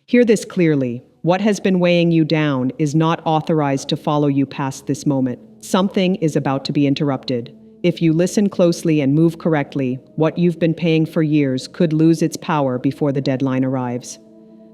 Hear this clearly. What has been weighing you down is not authorized to follow you past this moment. Something is about to be interrupted. If you listen closely and move correctly, what you've been paying for years could lose its power before the deadline arrives.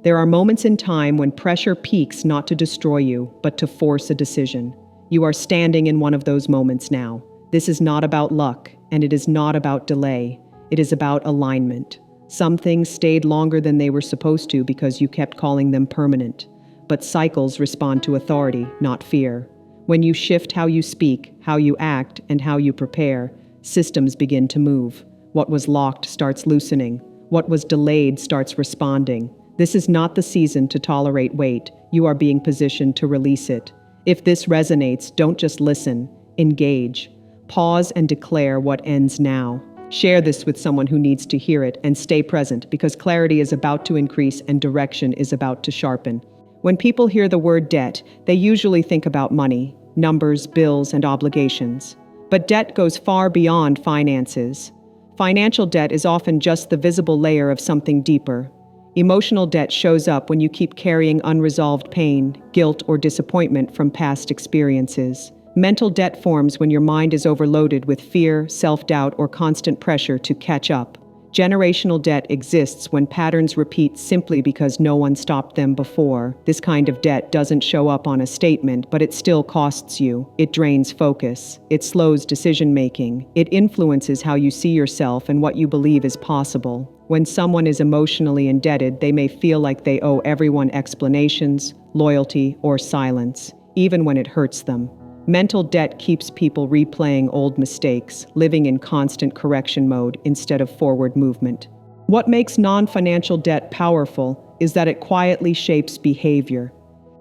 There are moments in time when pressure peaks not to destroy you, but to force a decision. You are standing in one of those moments now. This is not about luck, and it is not about delay. It is about alignment. Some things stayed longer than they were supposed to because you kept calling them permanent. But cycles respond to authority, not fear. When you shift how you speak, how you act, and how you prepare, systems begin to move. What was locked starts loosening. What was delayed starts responding. This is not the season to tolerate wait. You are being positioned to release it. If this resonates, don't just listen. Engage. Pause and declare what ends now. Share this with someone who needs to hear it, and stay present because clarity is about to increase and direction is about to sharpen. When people hear the word debt, they usually think about money, numbers, bills, and obligations. But debt goes far beyond finances. Financial debt is often just the visible layer of something deeper. Emotional debt shows up when you keep carrying unresolved pain, guilt, or disappointment from past experiences. Mental debt forms when your mind is overloaded with fear, self-doubt, or constant pressure to catch up. Generational debt exists when patterns repeat simply because no one stopped them before. This kind of debt doesn't show up on a statement, but it still costs you. It drains focus. It slows decision-making. It influences how you see yourself and what you believe is possible. When someone is emotionally indebted, they may feel like they owe everyone explanations, loyalty, or silence, even when it hurts them. Mental debt keeps people replaying old mistakes, living in constant correction mode instead of forward movement. What makes non-financial debt powerful is that it quietly shapes behavior.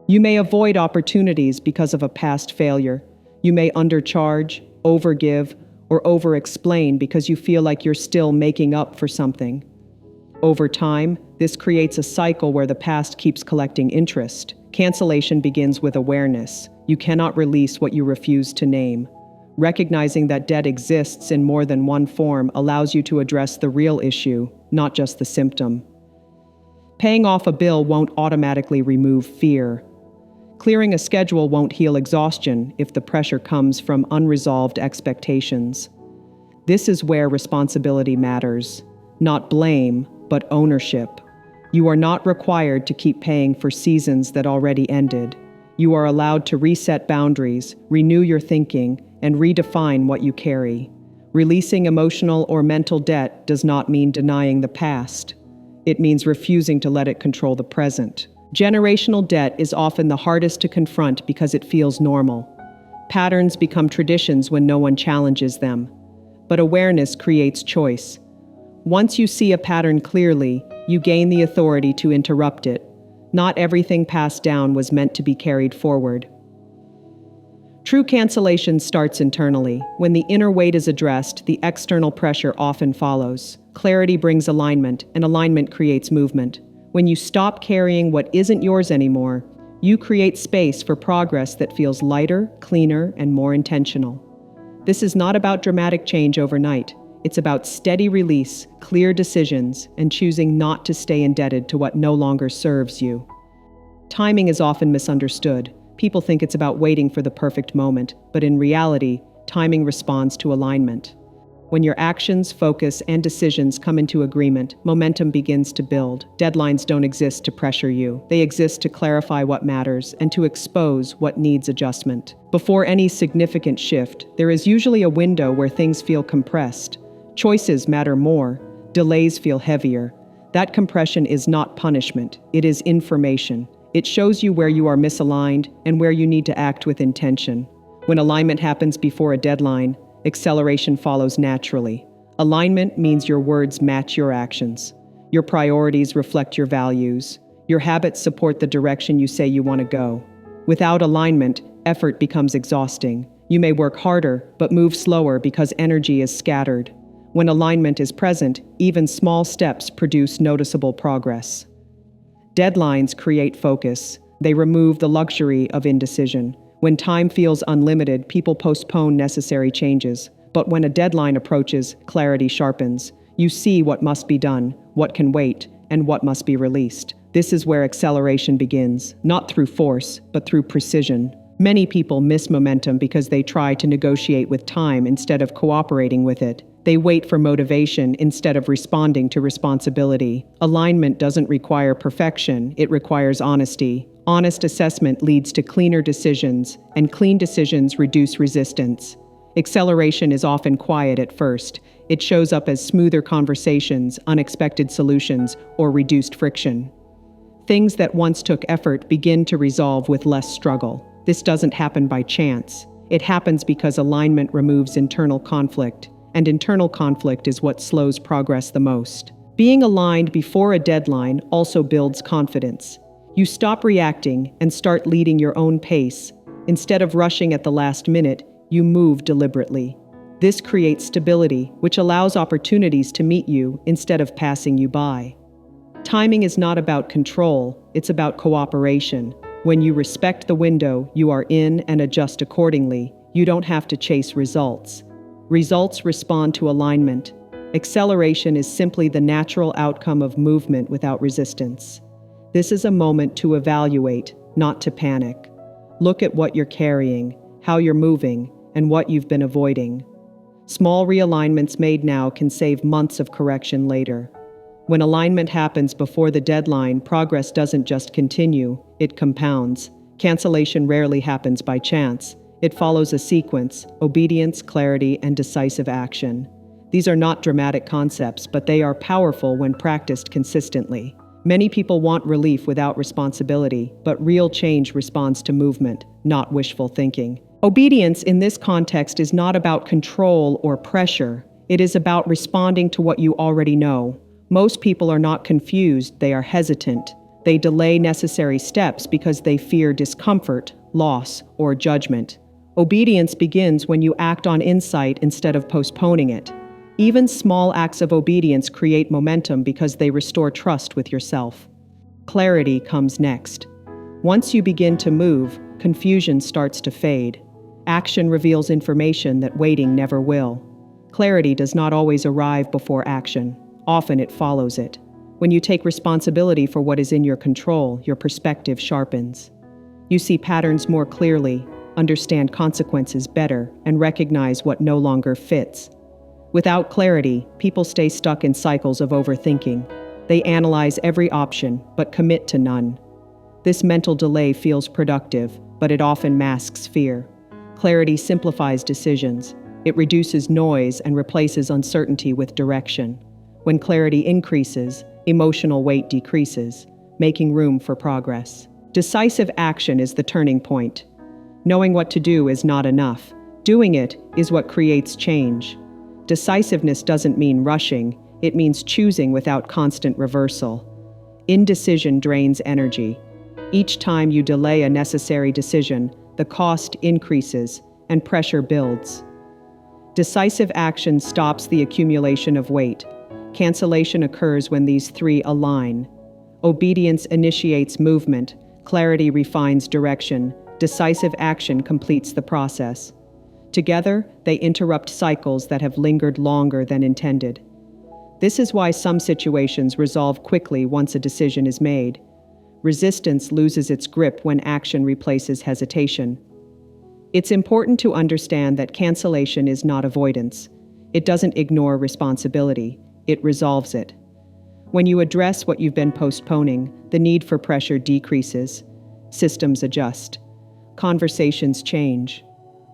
You may avoid opportunities because of a past failure. You may undercharge, overgive, or over-explain because you feel like you're still making up for something. Over time, this creates a cycle where the past keeps collecting interest. Cancellation begins with awareness. You cannot release what you refuse to name. Recognizing that debt exists in more than one form allows you to address the real issue, not just the symptom. Paying off a bill won't automatically remove fear. Clearing a schedule won't heal exhaustion if the pressure comes from unresolved expectations. This is where responsibility matters. Not blame, but ownership. You are not required to keep paying for seasons that already ended. You are allowed to reset boundaries, renew your thinking, and redefine what you carry. Releasing emotional or mental debt does not mean denying the past. It means refusing to let it control the present. Generational debt is often the hardest to confront because it feels normal. Patterns become traditions when no one challenges them. But awareness creates choice. Once you see a pattern clearly, you gain the authority to interrupt it. Not everything passed down was meant to be carried forward. True cancellation starts internally. When the inner weight is addressed, the external pressure often follows. Clarity brings alignment, and alignment creates movement. When you stop carrying what isn't yours anymore, you create space for progress that feels lighter, cleaner, and more intentional. This is not about dramatic change overnight. It's about steady release, clear decisions, and choosing not to stay indebted to what no longer serves you. Timing is often misunderstood. People think it's about waiting for the perfect moment, but in reality, timing responds to alignment. When your actions, focus, and decisions come into agreement, momentum begins to build. Deadlines don't exist to pressure you. They exist to clarify what matters and to expose what needs adjustment. Before any significant shift, there is usually a window where things feel compressed. Choices matter more. Delays feel heavier. That compression is not punishment. It is information. It shows you where you are misaligned and where you need to act with intention. When alignment happens before a deadline, acceleration follows naturally. Alignment means your words match your actions. Your priorities reflect your values. Your habits support the direction you say you want to go. Without alignment, effort becomes exhausting. You may work harder, but move slower because energy is scattered. When alignment is present, even small steps produce noticeable progress. Deadlines create focus. They remove the luxury of indecision. When time feels unlimited, people postpone necessary changes. But when a deadline approaches, clarity sharpens. You see what must be done, what can wait, and what must be released. This is where acceleration begins, not through force, but through precision. Many people miss momentum because they try to negotiate with time instead of cooperating with it. They wait for motivation instead of responding to responsibility. Alignment doesn't require perfection, it requires honesty. Honest assessment leads to cleaner decisions, and clean decisions reduce resistance. Acceleration is often quiet at first. It shows up as smoother conversations, unexpected solutions, or reduced friction. Things that once took effort begin to resolve with less struggle. This doesn't happen by chance. It happens because alignment removes internal conflict, and internal conflict is what slows progress the most. Being aligned before a deadline also builds confidence. You stop reacting and start leading your own pace. Instead of rushing at the last minute, you move deliberately. This creates stability, which allows opportunities to meet you instead of passing you by. Timing is not about control, it's about cooperation. When you respect the window, you are in and adjust accordingly. You don't have to chase results. Results respond to alignment. Acceleration is simply the natural outcome of movement without resistance. This is a moment to evaluate, not to panic. Look at what you're carrying, how you're moving, and what you've been avoiding. Small realignments made now can save months of correction later. When alignment happens before the deadline, progress doesn't just continue, it compounds. Cancellation rarely happens by chance. It follows a sequence: obedience, clarity, and decisive action. These are not dramatic concepts, but they are powerful when practiced consistently. Many people want relief without responsibility, but real change responds to movement, not wishful thinking. Obedience in this context is not about control or pressure. It is about responding to what you already know. Most people are not confused, they are hesitant. They delay necessary steps because they fear discomfort, loss, or judgment. Obedience begins when you act on insight instead of postponing it. Even small acts of obedience create momentum because they restore trust with yourself. Clarity comes next. Once you begin to move, confusion starts to fade. Action reveals information that waiting never will. Clarity does not always arrive before action. Often it follows it. When you take responsibility for what is in your control, your perspective sharpens. You see patterns more clearly, understand consequences better, and recognize what no longer fits. Without clarity, people stay stuck in cycles of overthinking. They analyze every option, but commit to none. This mental delay feels productive, but it often masks fear. Clarity simplifies decisions. It reduces noise and replaces uncertainty with direction. When clarity increases, emotional weight decreases, making room for progress. Decisive action is the turning point. Knowing what to do is not enough. Doing it is what creates change. Decisiveness doesn't mean rushing, it means choosing without constant reversal. Indecision drains energy. Each time you delay a necessary decision, the cost increases and pressure builds. Decisive action stops the accumulation of weight. Cancellation occurs when these three align. Obedience initiates movement, clarity refines direction, decisive action completes the process. Together, they interrupt cycles that have lingered longer than intended. This is why some situations resolve quickly once a decision is made. Resistance loses its grip when action replaces hesitation. It's important to understand that cancellation is not avoidance. It doesn't ignore responsibility. It resolves it. When you address what you've been postponing, the need for pressure decreases. Systems adjust. Conversations change.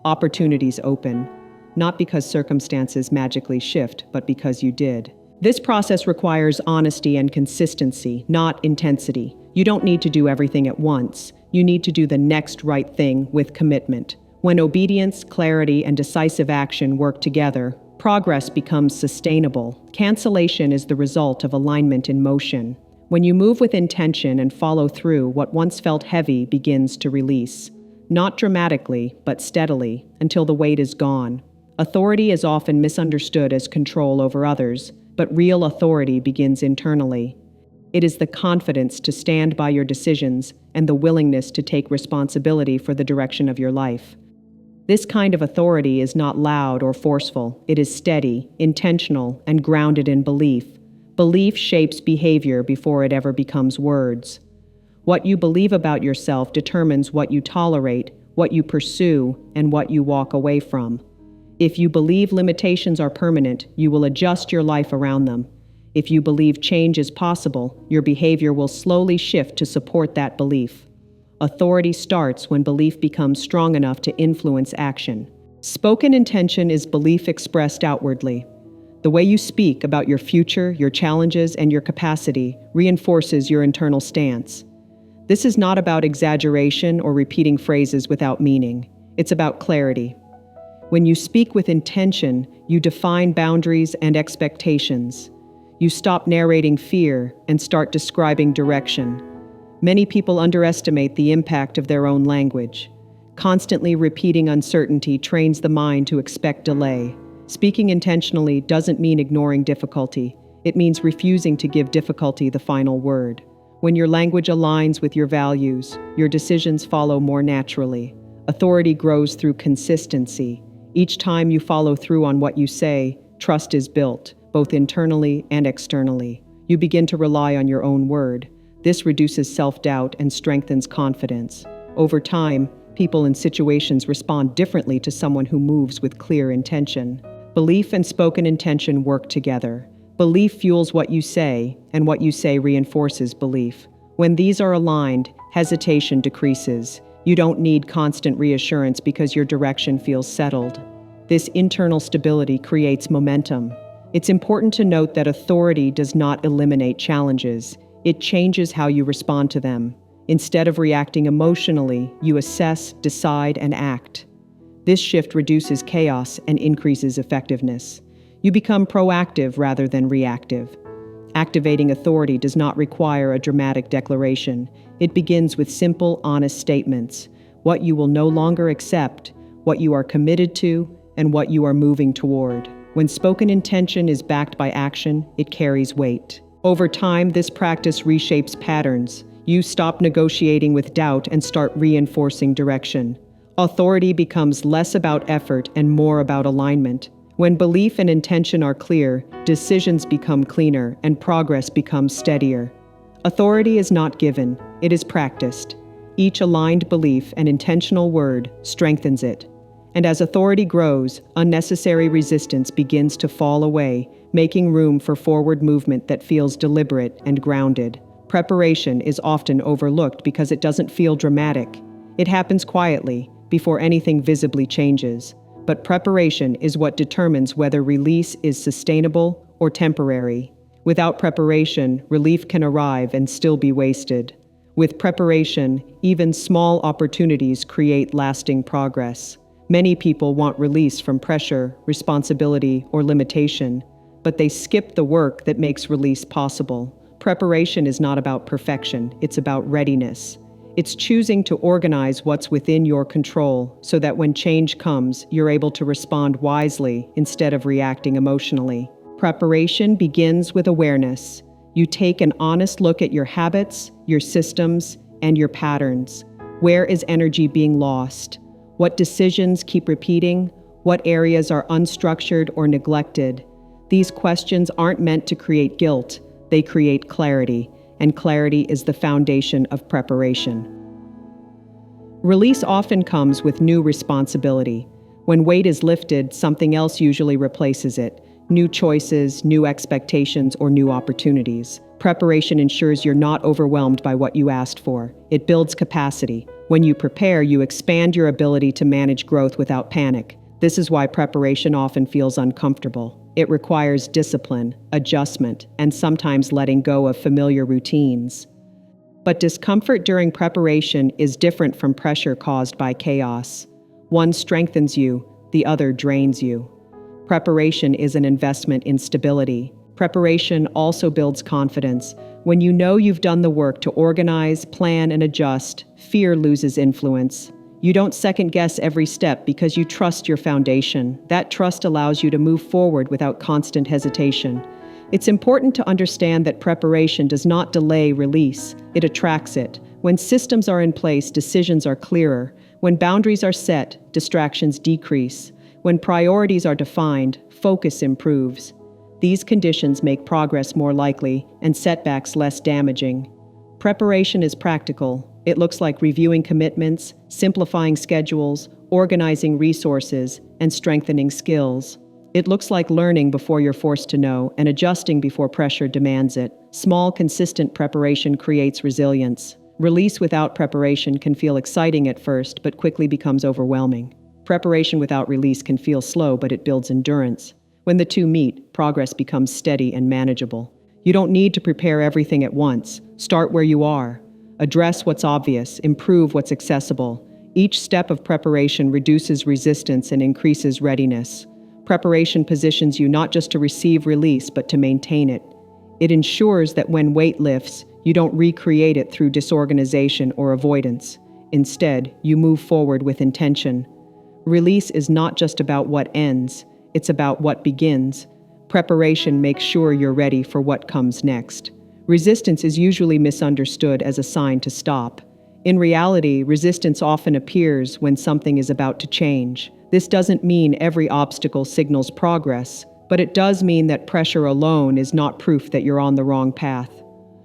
Opportunities open. Not because circumstances magically shift, but because you did. This process requires honesty and consistency, not intensity. You don't need to do everything at once. You need to do the next right thing with commitment. When obedience, clarity, and decisive action work together, progress becomes sustainable. Cancellation is the result of alignment in motion. When you move with intention and follow through, what once felt heavy begins to release. Not dramatically, but steadily, until the weight is gone. Authority is often misunderstood as control over others, but real authority begins internally. It is the confidence to stand by your decisions and the willingness to take responsibility for the direction of your life. This kind of authority is not loud or forceful. It is steady, intentional, and grounded in belief. Belief shapes behavior before it ever becomes words. What you believe about yourself determines what you tolerate, what you pursue, and what you walk away from. If you believe limitations are permanent, you will adjust your life around them. If you believe change is possible, your behavior will slowly shift to support that belief. Authority starts when belief becomes strong enough to influence action. Spoken intention is belief expressed outwardly. The way you speak about your future, your challenges, and your capacity reinforces your internal stance. This is not about exaggeration or repeating phrases without meaning. It's about clarity. When you speak with intention, you define boundaries and expectations. You stop narrating fear and start describing direction. Many people underestimate the impact of their own language. Constantly repeating uncertainty trains the mind to expect delay. Speaking intentionally doesn't mean ignoring difficulty. It means refusing to give difficulty the final word. When your language aligns with your values, your decisions follow more naturally. Authority grows through consistency. Each time you follow through on what you say, trust is built, both internally and externally. You begin to rely on your own word. This reduces self-doubt and strengthens confidence. Over time, people and situations respond differently to someone who moves with clear intention. Belief and spoken intention work together. Belief fuels what you say, and what you say reinforces belief. When these are aligned, hesitation decreases. You don't need constant reassurance because your direction feels settled. This internal stability creates momentum. It's important to note that authority does not eliminate challenges. It changes how you respond to them. Instead of reacting emotionally, you assess, decide, and act. This shift reduces chaos and increases effectiveness. You become proactive rather than reactive. Activating authority does not require a dramatic declaration. It begins with simple, honest statements: what you will no longer accept, what you are committed to, and what you are moving toward. When spoken intention is backed by action, it carries weight. Over time, this practice reshapes patterns. You stop negotiating with doubt and start reinforcing direction. Authority becomes less about effort and more about alignment. When belief and intention are clear, decisions become cleaner and progress becomes steadier. Authority is not given, it is practiced. Each aligned belief and intentional word strengthens it. And as authority grows, unnecessary resistance begins to fall away, making room for forward movement that feels deliberate and grounded. Preparation is often overlooked because it doesn't feel dramatic. It happens quietly, before anything visibly changes. But preparation is what determines whether release is sustainable or temporary. Without preparation, relief can arrive and still be wasted. With preparation, even small opportunities create lasting progress. Many people want release from pressure, responsibility, or limitation, but they skip the work that makes release possible. Preparation is not about perfection, it's about readiness. It's choosing to organize what's within your control so that when change comes, you're able to respond wisely instead of reacting emotionally. Preparation begins with awareness. You take an honest look at your habits, your systems, and your patterns. Where is energy being lost? What decisions keep repeating? What areas are unstructured or neglected? These questions aren't meant to create guilt, they create clarity, and clarity is the foundation of preparation. Release often comes with new responsibility. When weight is lifted, something else usually replaces it. New choices, new expectations, or new opportunities. Preparation ensures you're not overwhelmed by what you asked for. It builds capacity. When you prepare, you expand your ability to manage growth without panic. This is why preparation often feels uncomfortable. It requires discipline, adjustment, and sometimes letting go of familiar routines. But discomfort during preparation is different from pressure caused by chaos. One strengthens you, the other drains you. Preparation is an investment in stability. Preparation also builds confidence. When you know you've done the work to organize, plan, and adjust, fear loses influence. You don't second-guess every step because you trust your foundation. That trust allows you to move forward without constant hesitation. It's important to understand that preparation does not delay release, it attracts it. When systems are in place, decisions are clearer. When boundaries are set, distractions decrease. When priorities are defined, focus improves. These conditions make progress more likely and setbacks less damaging. Preparation is practical. It looks like reviewing commitments, simplifying schedules, organizing resources, and strengthening skills. It looks like learning before you're forced to know and adjusting before pressure demands it. Small, consistent preparation creates resilience. Release without preparation can feel exciting at first, but quickly becomes overwhelming. Preparation without release can feel slow, but it builds endurance. When the two meet, progress becomes steady and manageable. You don't need to prepare everything at once. Start where you are. Address what's obvious, improve what's accessible. Each step of preparation reduces resistance and increases readiness. Preparation positions you not just to receive release, but to maintain it. It ensures that when weight lifts, you don't recreate it through disorganization or avoidance. Instead, you move forward with intention. Release is not just about what ends, it's about what begins. Preparation makes sure you're ready for what comes next. Resistance is usually misunderstood as a sign to stop. In reality, resistance often appears when something is about to change. This doesn't mean every obstacle signals progress, but it does mean that pressure alone is not proof that you're on the wrong path.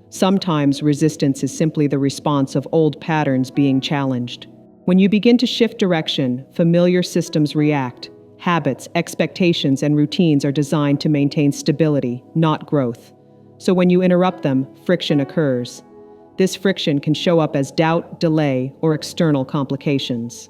Sometimes resistance is simply the response of old patterns being challenged. When you begin to shift direction, familiar systems react. Habits, expectations, and routines are designed to maintain stability, not growth. So when you interrupt them, friction occurs. This friction can show up as doubt, delay, or external complications.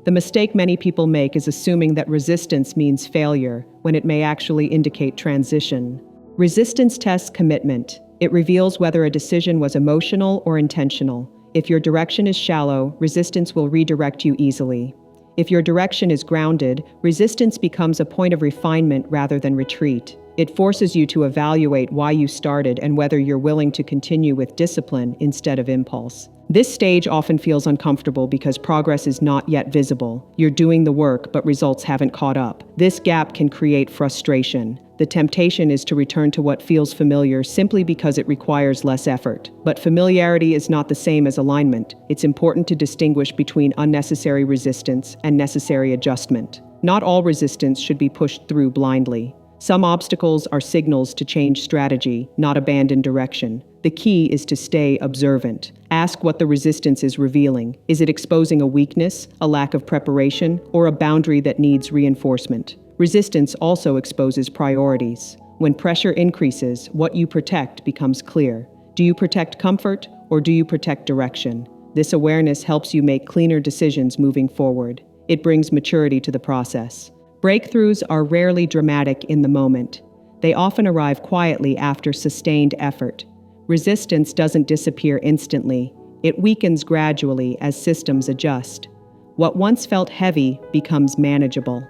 The mistake many people make is assuming that resistance means failure, when it may actually indicate transition. Resistance tests commitment. It reveals whether a decision was emotional or intentional. If your direction is shallow, resistance will redirect you easily. If your direction is grounded, resistance becomes a point of refinement rather than retreat. It forces you to evaluate why you started and whether you're willing to continue with discipline instead of impulse. This stage often feels uncomfortable because progress is not yet visible. You're doing the work, but results haven't caught up. This gap can create frustration. The temptation is to return to what feels familiar simply because it requires less effort. But familiarity is not the same as alignment. It's important to distinguish between unnecessary resistance and necessary adjustment. Not all resistance should be pushed through blindly. Some obstacles are signals to change strategy, not abandon direction. The key is to stay observant. Ask what the resistance is revealing. Is it exposing a weakness, a lack of preparation, or a boundary that needs reinforcement? Resistance also exposes priorities. When pressure increases, what you protect becomes clear. Do you protect comfort, or do you protect direction? This awareness helps you make cleaner decisions moving forward. It brings maturity to the process. Breakthroughs are rarely dramatic in the moment. They often arrive quietly after sustained effort. Resistance doesn't disappear instantly. It weakens gradually as systems adjust. What once felt heavy becomes manageable.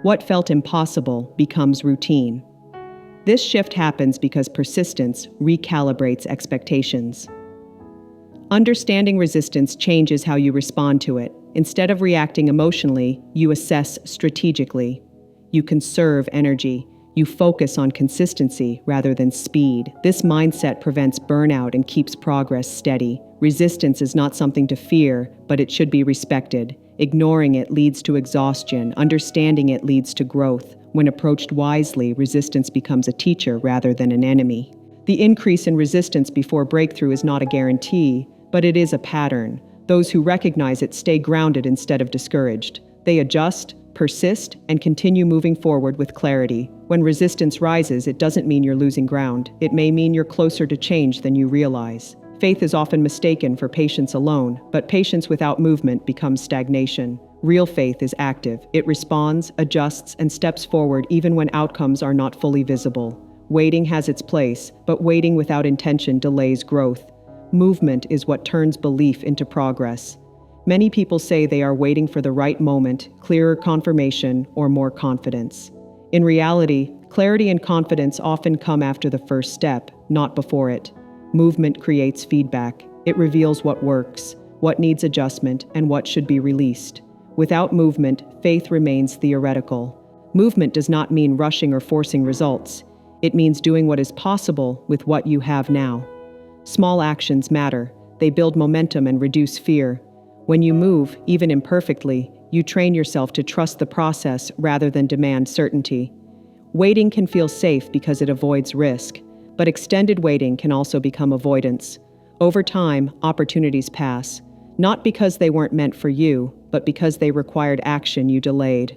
What felt impossible becomes routine. This shift happens because persistence recalibrates expectations. Understanding resistance changes how you respond to it. Instead of reacting emotionally, you assess strategically. You conserve energy. You focus on consistency rather than speed. This mindset prevents burnout and keeps progress steady. Resistance is not something to fear, but it should be respected. Ignoring it leads to exhaustion. Understanding it leads to growth. When approached wisely, resistance becomes a teacher rather than an enemy. The increase in resistance before breakthrough is not a guarantee, but it is a pattern. Those who recognize it stay grounded instead of discouraged. They adjust, persist, and continue moving forward with clarity. When resistance rises, it doesn't mean you're losing ground. It may mean you're closer to change than you realize. Faith is often mistaken for patience alone, but patience without movement becomes stagnation. Real faith is active. It responds, adjusts, and steps forward even when outcomes are not fully visible. Waiting has its place, but waiting without intention delays growth. Movement is what turns belief into progress. Many people say they are waiting for the right moment, clearer confirmation, or more confidence. In reality, clarity and confidence often come after the first step, not before it. Movement creates feedback. It reveals what works, what needs adjustment, and what should be released. Without movement, faith remains theoretical. Movement does not mean rushing or forcing results. It means doing what is possible with what you have now. Small actions matter. They build momentum and reduce fear. When you move, even imperfectly, you train yourself to trust the process rather than demand certainty. Waiting can feel safe because it avoids risk, but extended waiting can also become avoidance. Over time, opportunities pass, not because they weren't meant for you, but because they required action you delayed.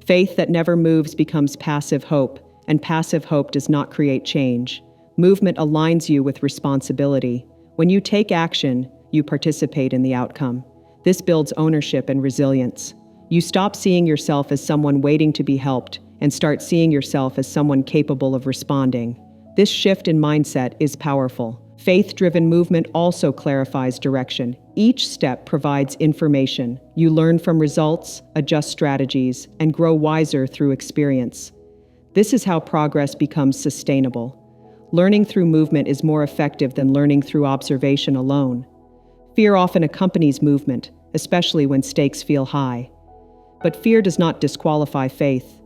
Faith that never moves becomes passive hope, and passive hope does not create change. Movement aligns you with responsibility. When you take action, you participate in the outcome. This builds ownership and resilience. You stop seeing yourself as someone waiting to be helped and start seeing yourself as someone capable of responding. This shift in mindset is powerful. Faith-driven movement also clarifies direction. Each step provides information. You learn from results, adjust strategies, and grow wiser through experience. This is how progress becomes sustainable. Learning through movement is more effective than learning through observation alone. Fear often accompanies movement, especially when stakes feel high. But fear does not disqualify faith.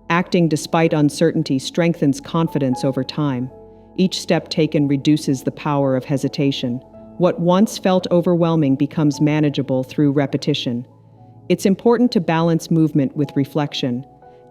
Acting despite uncertainty strengthens confidence over time. Each step taken reduces the power of hesitation. What once felt overwhelming becomes manageable through repetition. It's important to balance movement with reflection.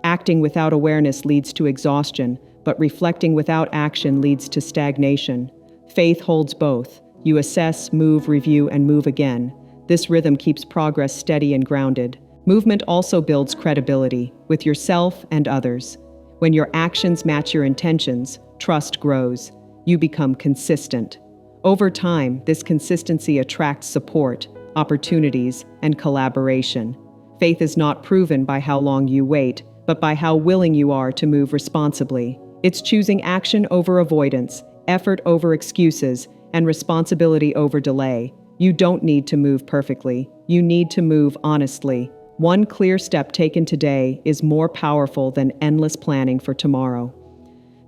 Acting without awareness leads to exhaustion, but reflecting without action leads to stagnation. Faith holds both. You assess, move, review, and move again. This rhythm keeps progress steady and grounded. Movement also builds credibility with yourself and others. When your actions match your intentions, trust grows. You become consistent. Over time, this consistency attracts support, opportunities, and collaboration. Faith is not proven by how long you wait, but by how willing you are to move responsibly. It's choosing action over avoidance, effort over excuses, and responsibility over delay. You don't need to move perfectly. You need to move honestly. One clear step taken today is more powerful than endless planning for tomorrow.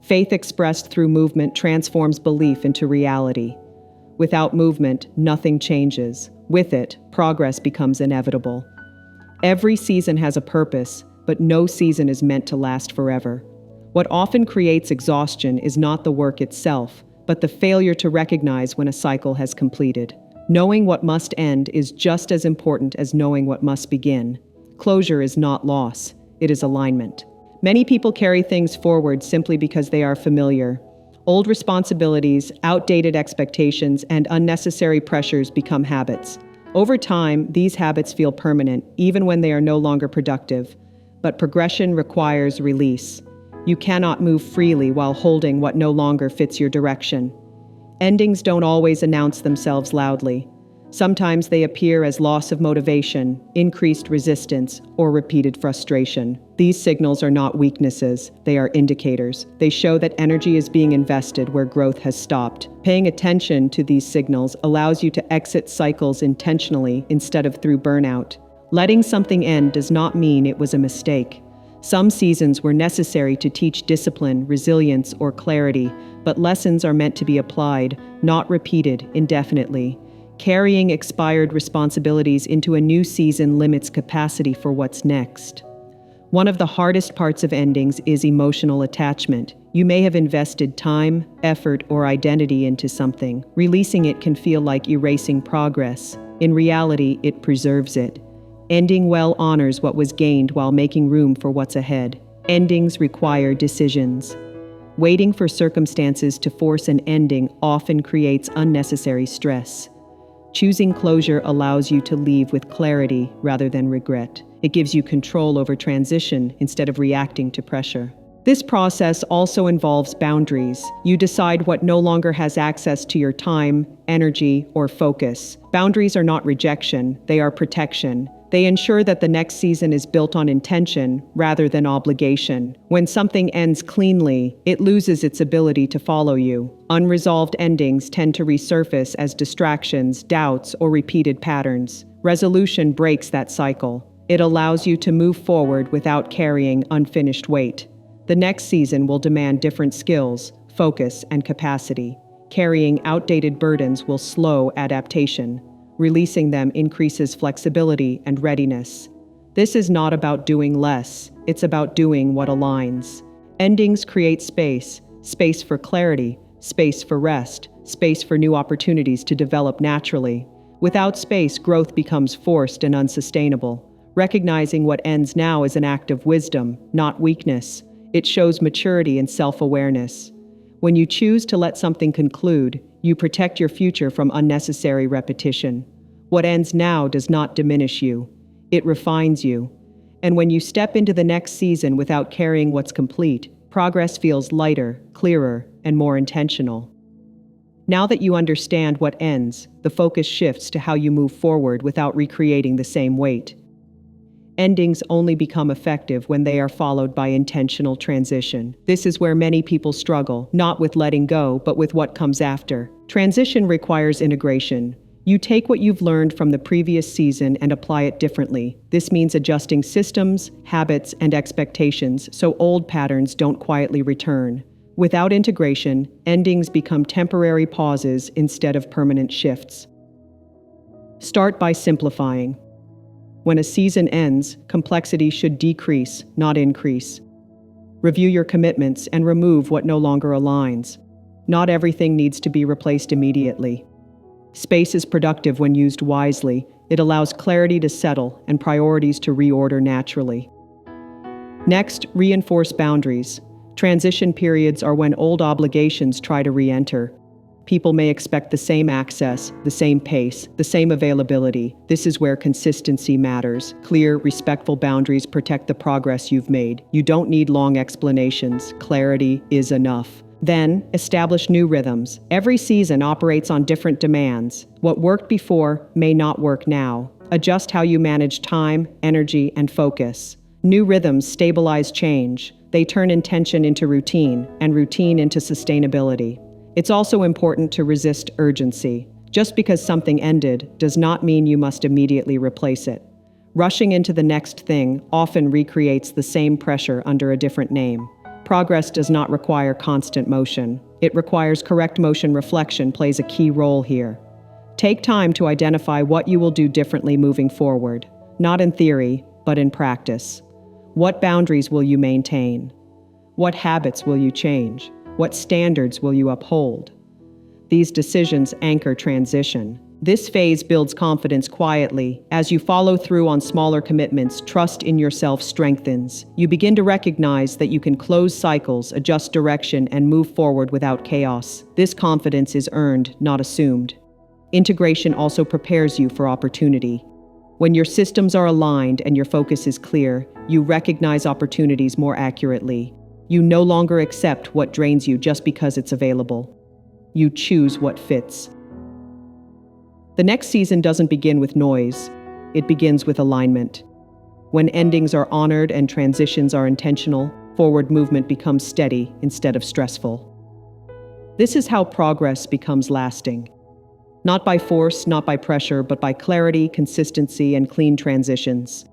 Faith expressed through movement transforms belief into reality. Without movement, nothing changes. With it, progress becomes inevitable. Every season has a purpose, but no season is meant to last forever. What often creates exhaustion is not the work itself, but the failure to recognize when a cycle has completed. Knowing what must end is just as important as knowing what must begin. Closure is not loss, it is alignment. Many people carry things forward simply because they are familiar. Old responsibilities, outdated expectations, and unnecessary pressures become habits. Over time, these habits feel permanent, even when they are no longer productive. But progression requires release. You cannot move freely while holding what no longer fits your direction. Endings don't always announce themselves loudly. Sometimes they appear as loss of motivation, increased resistance, or repeated frustration. These signals are not weaknesses, they are indicators. They show that energy is being invested where growth has stopped. Paying attention to these signals allows you to exit cycles intentionally instead of through burnout. Letting something end does not mean it was a mistake. Some seasons were necessary to teach discipline, resilience, or clarity, but lessons are meant to be applied, not repeated indefinitely. Carrying expired responsibilities into a new season limits capacity for what's next. One of the hardest parts of endings is emotional attachment. You may have invested time, effort, or identity into something. Releasing it can feel like erasing progress. In reality, it preserves it. Ending well honors what was gained while making room for what's ahead. Endings require decisions. Waiting for circumstances to force an ending often creates unnecessary stress. Choosing closure allows you to leave with clarity rather than regret. It gives you control over transition instead of reacting to pressure. This process also involves boundaries. You decide what no longer has access to your time, energy, or focus. Boundaries are not rejection, they are protection. They ensure that the next season is built on intention rather than obligation. When something ends cleanly, it loses its ability to follow you. Unresolved endings tend to resurface as distractions, doubts, or repeated patterns. Resolution breaks that cycle. It allows you to move forward without carrying unfinished weight. The next season will demand different skills, focus, and capacity. Carrying outdated burdens will slow adaptation. Releasing them increases flexibility and readiness. This is not about doing less, it's about doing what aligns. Endings create space, space for clarity, space for rest, space for new opportunities to develop naturally. Without space, growth becomes forced and unsustainable. Recognizing what ends now is an act of wisdom, not weakness. It shows maturity and self-awareness. When you choose to let something conclude, you protect your future from unnecessary repetition. What ends now does not diminish you. It refines you. And when you step into the next season without carrying what's complete, progress feels lighter, clearer, and more intentional. Now that you understand what ends, the focus shifts to how you move forward without recreating the same weight. Endings only become effective when they are followed by intentional transition. This is where many people struggle, not with letting go, but with what comes after. Transition requires integration. You take what you've learned from the previous season and apply it differently. This means adjusting systems, habits, and expectations so old patterns don't quietly return. Without integration, endings become temporary pauses instead of permanent shifts. Start by simplifying. When a season ends, complexity should decrease, not increase. Review your commitments and remove what no longer aligns. Not everything needs to be replaced immediately. Space is productive when used wisely. It allows clarity to settle and priorities to reorder naturally. Next, reinforce boundaries. Transition periods are when old obligations try to re-enter. People may expect the same access, the same pace, the same availability. This is where consistency matters. Clear, respectful boundaries protect the progress you've made. You don't need long explanations. Clarity is enough. Then, establish new rhythms. Every season operates on different demands. What worked before may not work now. Adjust how you manage time, energy, and focus. New rhythms stabilize change. They turn intention into routine, and routine into sustainability. It's also important to resist urgency. Just because something ended does not mean you must immediately replace it. Rushing into the next thing often recreates the same pressure under a different name. Progress does not require constant motion. It requires correct motion. Reflection plays a key role here. Take time to identify what you will do differently moving forward, not in theory, but in practice. What boundaries will you maintain? What habits will you change? What standards will you uphold? These decisions anchor transition. This phase builds confidence quietly. As you follow through on smaller commitments, trust in yourself strengthens. You begin to recognize that you can close cycles, adjust direction, and move forward without chaos. This confidence is earned, not assumed. Integration also prepares you for opportunity. When your systems are aligned and your focus is clear, you recognize opportunities more accurately. You no longer accept what drains you just because it's available. You choose what fits. The next season doesn't begin with noise. It begins with alignment. When endings are honored and transitions are intentional, forward movement becomes steady instead of stressful. This is how progress becomes lasting. Not by force, not by pressure, but by clarity, consistency, and clean transitions.